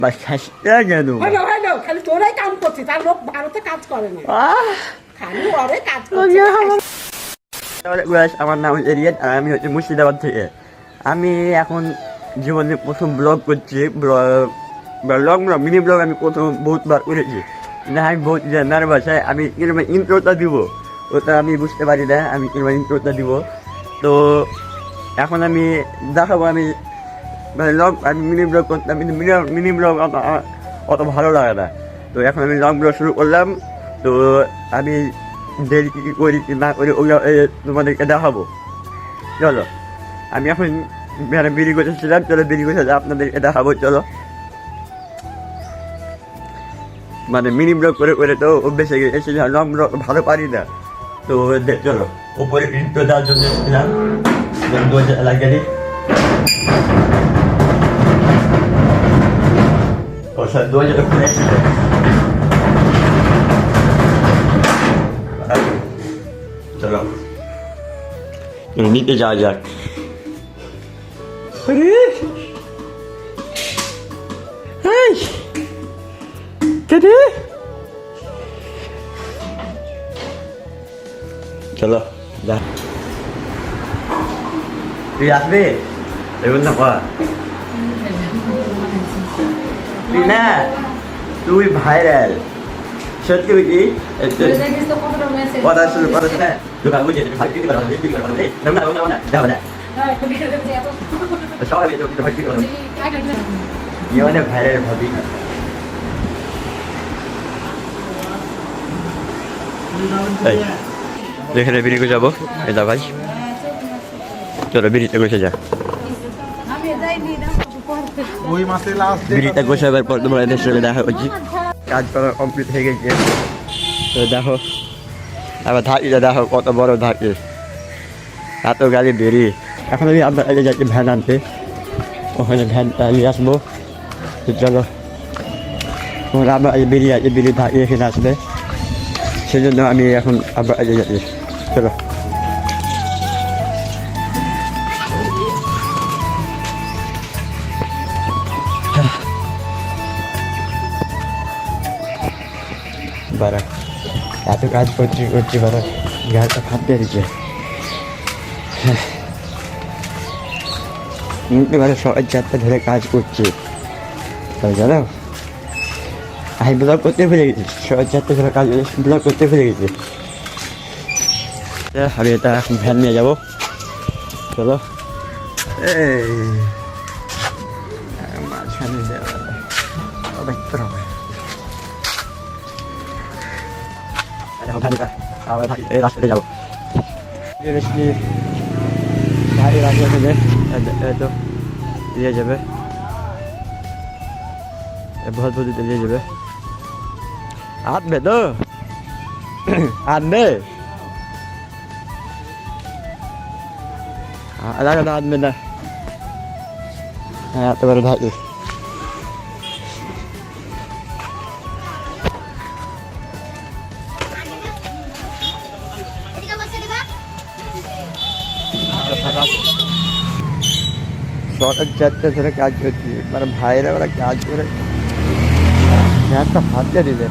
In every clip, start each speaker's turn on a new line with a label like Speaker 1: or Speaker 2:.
Speaker 1: বাচ্চা কেন
Speaker 2: হলো হলো খালি তোরাই কাম করছিস তার লোক ভারতে কাজ করে না খালি ওরে কাজ করছে
Speaker 1: আমার নাম হচ্ছে রিয়াদ আর আমি হচ্ছে মুর্শিদাবাদ থেকে। আমি এখন জীবনে প্রথম ব্লগ করছি। ব্লগ মিনি ব্লগ আমি প্রথম বহুতবার করেছি, না আমি বহুত নার্ভাস হয়। আমি কিরকম ইন্ট্রোটা দিব ওটা আমি বুঝতে পারি না, আমি কিরকম ইন্ট্রোটা দিব। তো এখন আমি দেখাবো আমি মানে লং আমি মিনি ব্লগ করতাম, কিন্তু মিনি ব্লগ অত ভালো লাগে না। তো এখন আমি লং ব্লগ শুরু করলাম। তো আমি ডেলি কী কী করি কি না করি ওগুলো তোমাদেরকে দেখাবো। চলো আমি এখন মানে বিড়ি করতেছিলাম, চলো বিড়ি করতে আপনাদেরকে দেখাবো। চলো মানে মিনি ব্লগ করে করে তো অভ্যেস হয়ে গেছে, লং ব্লগ ভালো পারি না। তো চলো উপরে ইন্ট্রো দেওয়ার জন্য এসেছিলাম লাগিয়ে o sea, dueño de precio. चलो नीचे जा जा अरे हाय क्या चलो जा lihat be lewat apa Rina, তুই ভাইরাল সত্যি কি কথা শুরু করছ না দোকান বুঝে ভাই কি করছ কি করছ এই না না না দাও না সবাই তো ভাই কি করছ ইওনে ভাইরাল ভাবি এই দেখে বিড়ি কো যাব এই দা ভাই চলো বিড়িতে বসে যা ওই মাসে লাস্ট বিড়িটা গোছাবার পর তোমার এদের সঙ্গে দেখা হচ্ছে। কাজ করা কমপ্লিট হয়ে গেছে। তো দেখো আবার ধাকিটা দেখো কত বড় ধাকি, এত গাড়ি বেরিয়ে। এখন আমি আপনার আগে যাচ্ছি ভ্যান আনতে, ওখানে ভ্যানটা নিয়ে আসবো। চলো আমরা বেরিয়ে আছে বেরিয়ে ধাকি এখানে আসবে, সেই জন্য আমি এখন আপনার আগে যাচ্ছি। চলো বারা এত কাজ করছি বারা গাড়িটা ফাটতে দিচ্ছে। এবারে সবাই চারটা ধরে কাজ করছে জানো, আমি ব্লগ করতে ফেলে গেছি। সবাই চারটা ধরে কাজ ব্লগ করতে ফেলে গেছি। আমি এটা এখন ভ্যান নিয়ে যাবো। চলো এই মাঝখানে দেখতে হবে এই রাস্তাতে যাবো। ভাই রাস্তা তো দিয়ে যাবে, बहुत बहुत দিয়ে যাবে। আসবে তো আসবে না আসবে না। হ্যাঁ এত বড় ধাকি চারটে ধরে কাজ করছি, মানে ভাইরা ওরা কাজ করে একটা ফাটিয়ে দিলে।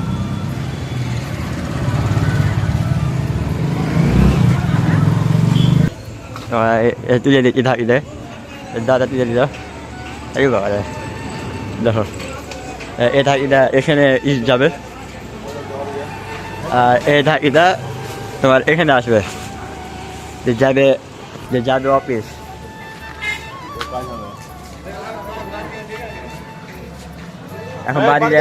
Speaker 1: তুলে দিচ্ছি ধাকিতে, দাদা তুলে দিল। এই বাবা দেখো এই ধাকিটা এখানে যাবে, আর এই ধাকিটা তোমার এখানে আসবে, যে যাবে অফিস। এখন বাড়িতে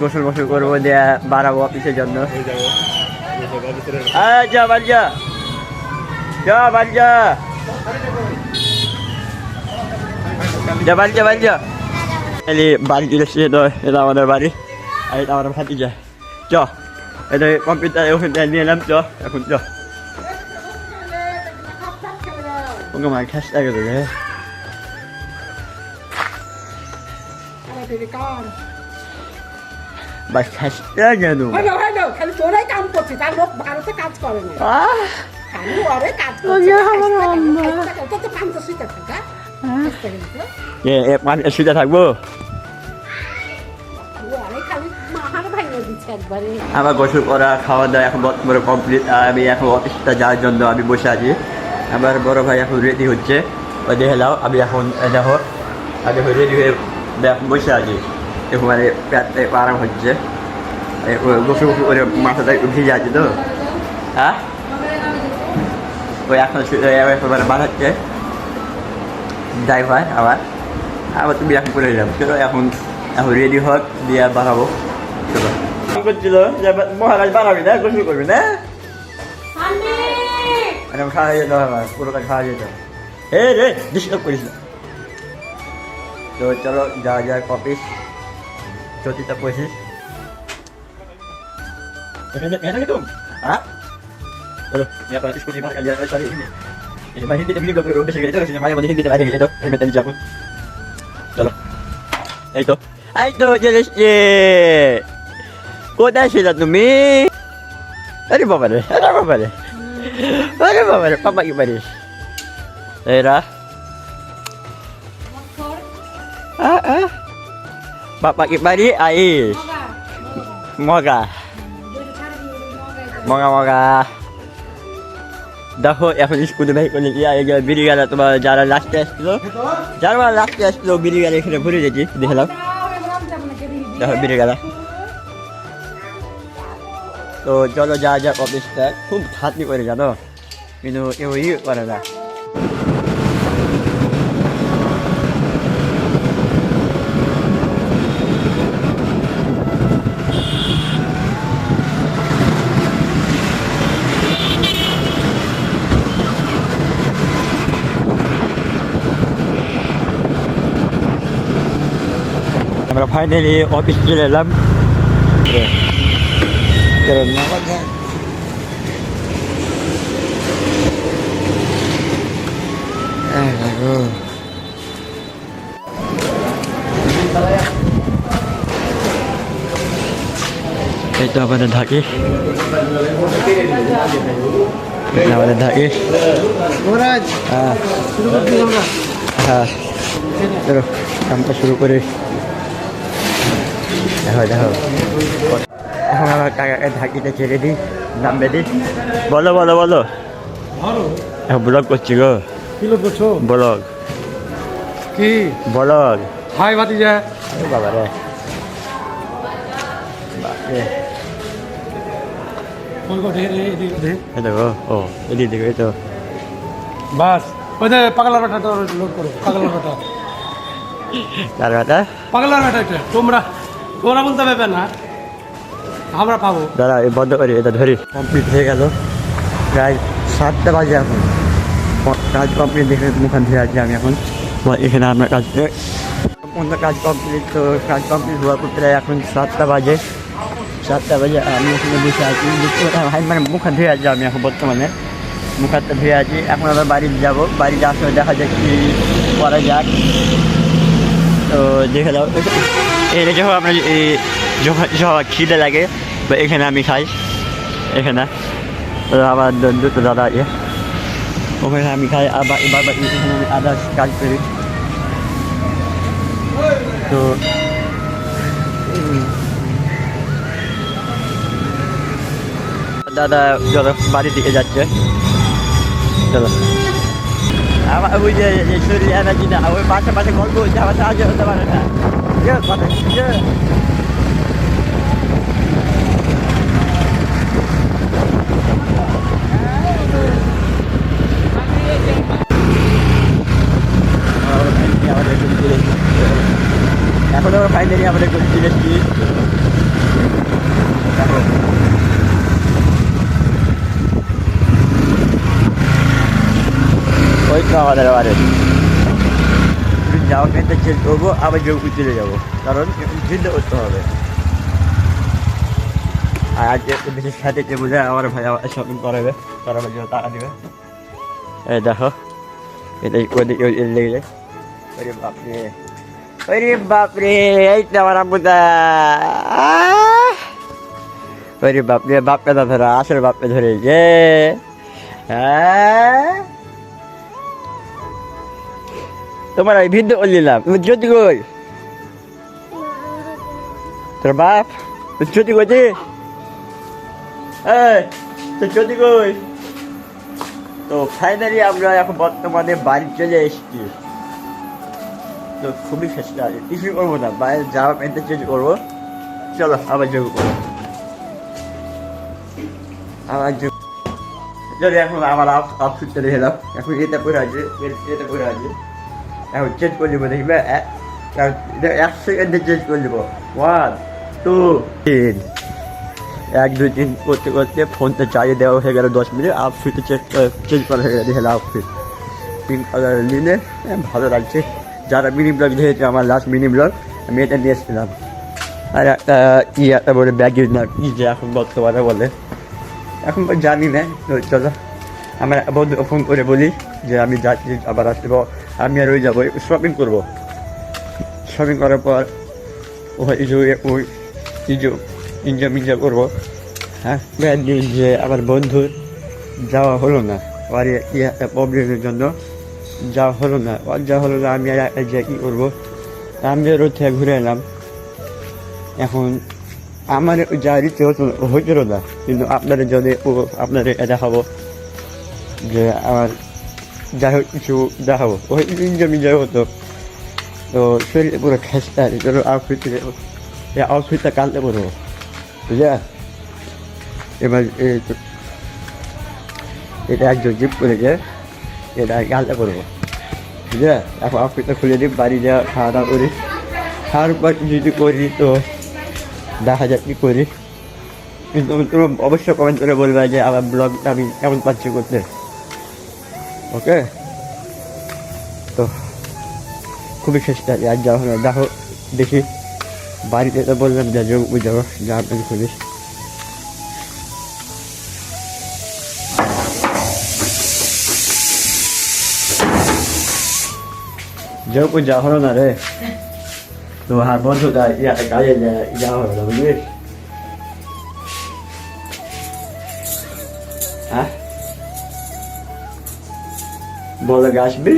Speaker 1: গোসল গোসল করবো, দিয়ে বাড়াবো অফিসের জন্য। যা বাড়ি যা যা বাড়ি যা যা বাড়ি যা বাড়ি যা বাড়ি চলে তো এটা আমাদের বাড়ি, আর এটা আমাদের ভাতি যায়। চ এটা কম্পিউটার ওখানে নিয়ে এলাম। চ এখন চ ওকে মার খাস লাগে তো বাচ্চা কেন
Speaker 2: হলো হলো খালি তোরাই কাম করছিস তার লোক ভারতে কাজ করে না খালি ওরে কাজ করছে তো কাম তো শিখে থাকা
Speaker 1: পানি শুতে থাকবো।
Speaker 2: ওরে খালি মাহার ভাঙিয়ে দিচ্ছে একবারে।
Speaker 1: আমার গোসল করা খাওয়া দাওয়া এখন বর্তমানে কমপ্লিট। আমি এখন অফিসটা যাওয়ার জন্য আমি বসে আছি। আমার বড় ভাই এখন রেডি হচ্ছে, ওই দেখে নাও। আমি এখন দেখো আমি এখন রেডি হয়ে এখন বসে আছি। এখন মানে প্যাটটা আরাম হচ্ছে, গোসল গোসল করে মাথাটা একটু ভিজে আছে তো। হ্যাঁ ওই এখন মানে বানাচ্ছে ড্রাইভার আবার আবার তুমি এখন করে দিলাম। চলো এখন এখন রেডি হোক দিয়ে বানাবো। চলো করছিল যে মহারাজ বানাবি না, গোসল করবি না, মানে খাওয়া যেত আমার পুরোটা খাওয়া যেত। হে রে ডিস্টার্ব করিস না। তো চলো যা যা অফিস চটিটা পঁচিশ হ্যাঁ চলো স্কুটি হিন্দিতে ভিডিও করে উঠে গেছে, মাঝে মধ্যে হিন্দিতে বাইরে গেলে তো হেলমেট যাবো। চলো এই তো চলে এসছে। কোথায় ছিল তুমি? আরে বাবারে আরে বাবারে আরে বাবারে পাপা কি পারিস এরা পাপা কি পারি আইস মগা মগা মগা। দেখো এখন স্কুলে ভাই করে বিড়ি গেলা তোমার যারা লাস্টে আসছিল, যারা লাস্টে আসছিল বিড়ি গেলা এখানে ভরে দিয়েছি। দেখলাম দেখো বিড়ি গেলা। তো চলো যা যা অফিসটা খুব খাটনি করে জানো, কিন্তু কেউ করে না। আমরা ফাইনালি অফিস চলে এলাম। এই তো আমাদের ঢাকি, আমাদের ঢাকি। হ্যাঁ হ্যাঁ চলো কামটা শুরু করে। দেখো দেখো এখন আমার কাকাকে ঢাকিটা ছেড়ে দিই, নামবে দিই। বলো বলো বলো, এখন ব্লগ করছি গো।
Speaker 3: কি লোক করছো?
Speaker 1: ব্লগ
Speaker 3: কি
Speaker 1: ব্লগ?
Speaker 3: হাই ভাতিজা।
Speaker 1: বাবা রে বাপরে,
Speaker 3: ফোন করে দে।
Speaker 1: এই দেখো ও এদিকে দেখো, এই তো
Speaker 3: বাস ওই যে পাগলার ব্যাটাটা লোড করো। পাগলার ব্যাটা
Speaker 1: তার কথা
Speaker 3: পাগলার ব্যাটা এটা তোমরা তোমরা বলতে পারবে না, আমরা পাবো।
Speaker 1: দাঁড়া এই বন্ধ করি, এটা ধরি। কমপ্লিট হয়ে গেল প্রায় 7টা বাজে। এখন কাজ কমপ্লিট দেখে মুখান ধুয়ে আছি আমি এখন। এখানে আপনার কাজ সম্পূর্ণ কাজ কমপ্লিট। তো কাজ কমপ্লিট হওয়ার পর প্রায় এখন 7টা বাজে। 7টা বাজে আমি এখানে বসে আছি, মানে মুখান ধুয়ে আছি আমি এখন বর্তমানে। মুখানটা ধুয়ে আছি, এখন আবার বাড়িতে যাবো। বাড়িতে আসলে দেখা যাক কি করা যাক। তো দেখে দাও এটা যখন আপনার যখন খিদে লাগে বা এখানে আমি খাই। এখানে আমার দুটো দাদা আছে, ওখানে আমি খাই। আবার এবার এখানে আমি আদার্স কাজ করি। তো দাদা চলো বাড়ির দিকে যাচ্ছে। চলো আমার ওই যে শরীর এনার্জি না, ওই পাশে পাশে গল্প হচ্ছে, আমার সাহায্য হতে পারে না। কথা এখন আমরা ফাইনালি আমাদের জিনিস কি ওই তো আমাদের বাড়ি যাওয়া পেতে চেঞ্জ করবো, আবার জয়পুর চলে যাবো, কারণ চিন্তা করতে হবে। আর আজকে বিশেষ সাথে বোঝা আমার ভাই আমার শপিং করাবে, করাবার জন্য টাকা দেবে। এই দেখো এটা ওদিকে লেগে যায়। ওরে বাপরে ওরে বাপরে, এই তো আমার আম্মুদা। ওরে বাপরে, বাপকে না ধরা, আসলে বাপকে ধরে যে। হ্যাঁ তোমার ওই ভিডিও নিলাম, তুমি যদি কই তোর বাপ তোর ছুটি করছি এই তোর ছুটি কই তো ফাইনালি আমরা এখন বর্তমানে বাড়ি চলে এসেছি তো খুবই চেষ্টা আছে কিছুই করবো না বাইরে জামা প্যান্টটা চেঞ্জ করবো চলো আবার যোগ করবো আমার যোগ চলো এখন আমার আউটফিটটা দেখে দাও এখন এটা পরে আছে এটা পরে আছে এখন চেঞ্জ করে দেবো দেখবে এটা 1 সেকেন্ডে চেঞ্জ করে দেবো 1 2 3 1 2 3 করতে করতে ফোনটা চালিয়ে দেওয়া হয়ে গেল 10 মিনিট আউটফিটে চেঞ্জ করা হয়ে গেছে হেলা আউটফিট পিঙ্ক কালার নিলে ভালো লাগছে যারা মিনি ব্লগ দেখেছে আমার লাস্ট মিনি ব্লগ আমি এটা নিয়ে এসেছিলাম আর একটা বলে ব্যাগের না কি যে এখন বর্তমানে বলে এখন জানি না তো চলো আমার বন্ধু ফোন করে বলি যে আমি যাচ্ছি আবার আসবো আমি আর ওই যাবো শপিং করবো শপিং করার পর ওই ইঞ্জয় করবো হ্যাঁ যে আমার বন্ধুর যাওয়া হলো না আর একটা প্রবলেমের জন্য যাওয়া হলো না আর যাওয়া হলো না আমি আর যে কী করবো আমি রোদ থেকে ঘুরে এলাম এখন আমার যাওয়ার ইচ্ছে হইছিল না কিন্তু আপনাদের যদি আপনাদের দেখাবো যে আমার যাই হোক কিছু দেখাবো ওই ইঞ্জয় হতো তো শরীরে পুরো খেসতে আছে চলো আউটফিটটা কালতে পড়বো বুঝলে এবার এটা একজন জিপ করেছে এটা কালতে পড়বো বুঝলে এখন আউটফিটটা খুলে দিই বাড়ি যাওয়া খাওয়া দাওয়া করি খাওয়ার পর যদি করি তো দেখা যাক কী করি কিন্তু তুমি অবশ্যই কমেন্ট করে বলবে যে আমার ব্লগটা আমি কেমন পাচ্ছি করতে ওকে তো খুবই চেষ্টা আর যাওয়া হলো দেখো দেখি বাড়িতে তো বললাম যা যোগ বুঝাবো যা আপনি খুলিস যোগ যাওয়া হলো না রে তো আর বন্ধুটা কাজে যাওয়া হলো না বুঝলিস হ্যাঁ বলো আসবি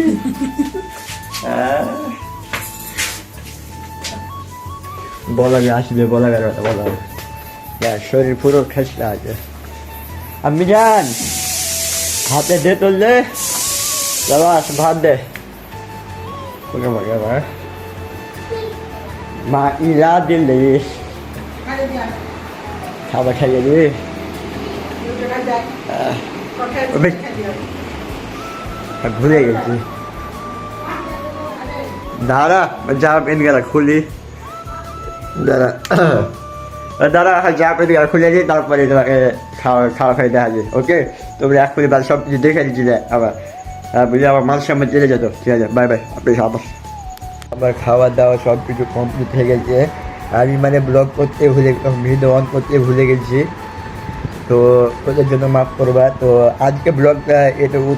Speaker 1: বলা আসবে বলা গেল বলা শরীর পুরো খেসটা আছে আমি যান হাতে দে তুললে বাস ভাত দে ওকে মা ইরা দিলে খাবার খাইয়ে দিবি ভুলে গেছি দাঁড়া যা পেন গেল খুলি দাঁড়া যা পেন গেল খুলে দিই তারপরে তোমাকে খাওয়া খাই দেখা যায় ওকে তোমরা এক্ষুনি বাদ সব কিছু দেখে দিচ্ছিলে আবার বুঝলে আবার মানুষ সামনে চলে যেত ঠিক আছে বাই বাই আপনি আবার খাওয়া দাওয়া সব কিছু কমপ্লিট হয়ে গেছে আমি মানে ব্লগ করতে ভুলে ভিডিও অন করতে ভুলে গেছি তো ওদের জন্য মাফ করবা তো আজকে ব্লগটা এটুকু